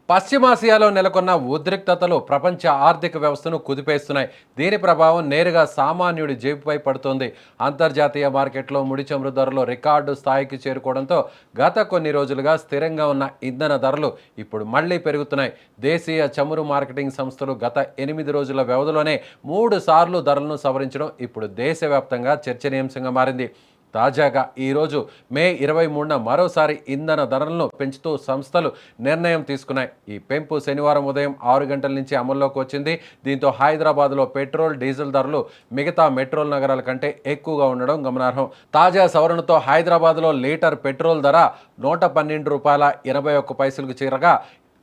పశ్చిమాసియాలో నెలకొన్న ఉద్రిక్తతలు ప్రపంచ ఆర్థిక వ్యవస్థను కుదిపేస్తున్నాయి. దీని ప్రభావం నేరుగా సామాన్యుడి జేబుపై పడుతోంది. అంతర్జాతీయ మార్కెట్లో ముడి చమురు ధరలు రికార్డు స్థాయికి చేరుకోవడంతో గత కొన్ని రోజులుగా స్థిరంగా ఉన్న ఇంధన ధరలు ఇప్పుడు మళ్లీ పెరుగుతున్నాయి. దేశీయ చమురు మార్కెటింగ్ సంస్థలు గత 8 రోజుల వ్యవధిలోనే 3 సార్లు ధరలను సవరించడం ఇప్పుడు దేశవ్యాప్తంగా చర్చనీయాంశంగా మారింది. తాజాగా ఈరోజు మే 23న మరోసారి ఇంధన ధరలను పెంచుతూ సంస్థలు నిర్ణయం తీసుకున్నాయి. ఈ పెంపు శనివారం ఉదయం 6 గంటల నుంచి అమల్లోకి వచ్చింది. దీంతో హైదరాబాద్లో పెట్రోల్, డీజిల్ ధరలు మిగతా మెట్రోల్ నగరాల కంటే ఎక్కువగా ఉండడం గమనార్హం. తాజా సవరణతో హైదరాబాద్లో లీటర్ పెట్రోల్ ధర ₹112.81కు చేరగా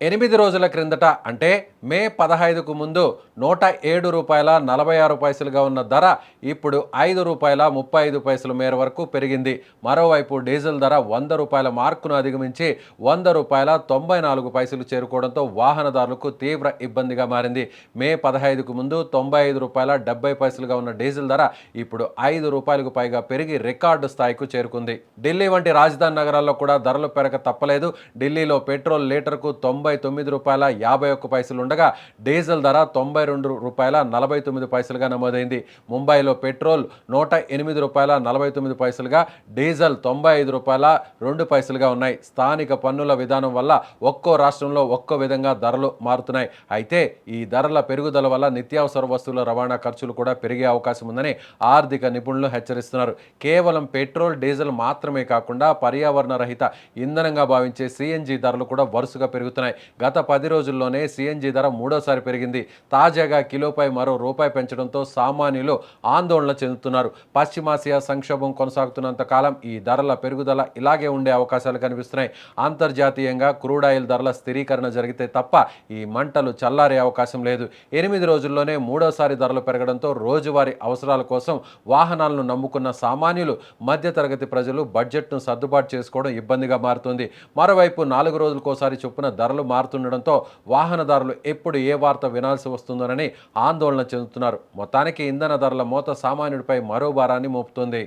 8 రోజుల క్రిందట అంటే మే 15కు ముందు ₹107.46గా ఉన్న ధర ఇప్పుడు ₹5.35 మేర వరకు పెరిగింది. మరోవైపు డీజిల్ ధర ₹100 మార్కును అధిగమించి ₹100.94 చేరుకోవడంతో వాహనదారులకు తీవ్ర ఇబ్బందిగా మారింది. మే 15కు ముందు ₹95.70గా ఉన్న డీజిల్ ధర ఇప్పుడు ₹5 పైగా పెరిగి రికార్డు స్థాయికి చేరుకుంది. ఢిల్లీ వంటి రాజధాని నగరాల్లో కూడా ధరలు పెరగ తప్పలేదు. ఢిల్లీలో పెట్రోల్ లీటర్కు ₹99.51 ఉండగా డీజిల్ ధర ₹92.49గా నమోదైంది. ముంబైలో పెట్రోల్ ₹108.49గా, డీజిల్ ₹95.02గా ఉన్నాయి. స్థానిక పన్నుల విధానం వల్ల ఒక్కో రాష్ట్రంలో ఒక్కో విధంగా ధరలు మారుతున్నాయి. అయితే ఈ ధరల పెరుగుదల వల్ల నిత్యావసర వస్తువుల రవాణా ఖర్చులు కూడా పెరిగే అవకాశం ఉందని ఆర్థిక నిపుణులు హెచ్చరిస్తున్నారు. కేవలం పెట్రోల్, డీజిల్ మాత్రమే కాకుండా పర్యావరణ రహిత ఇంధనంగా భావించే సిఎన్జి ధరలు కూడా వరుసగా పెరుగుతున్నాయి. గత 10 రోజుల్లోనే సిఎన్జి ధర మూడోసారి పెరిగింది. తాజాగా కిలోపై మరో రూపాయి పెంచడంతో సామాన్యులు ఆందోళన చెందుతున్నారు. పశ్చిమాసియా సంక్షోభం కొనసాగుతున్నంత కాలం ఈ ధరల పెరుగుదల ఇలాగే ఉండే అవకాశాలు కనిపిస్తున్నాయి. అంతర్జాతీయంగా క్రూడ్ ఆయిల్ ధరల స్థిరీకరణ జరిగితే తప్ప ఈ మంటలు చల్లారే అవకాశం లేదు. 8 రోజుల్లోనే మూడోసారి ధరలు పెరగడంతో రోజువారీ అవసరాల కోసం వాహనాలను నమ్ముకున్న సామాన్యులు, మధ్యతరగతి ప్రజలు బడ్జెట్ను సర్దుబాటు చేసుకోవడం ఇబ్బందిగా మారుతుంది. మరోవైపు 4 రోజులకోసారి చొప్పున ధరలు మారుతుండడంతో వాహనదారులు ఎప్పుడు ఏ వార్త వినాల్సి వస్తుందోనని ఆందోళన చెందుతున్నారు. మొత్తానికి ఇంధన ధరల మోత సామాన్యుడిపై మరో భారాన్ని మోపుతుంది.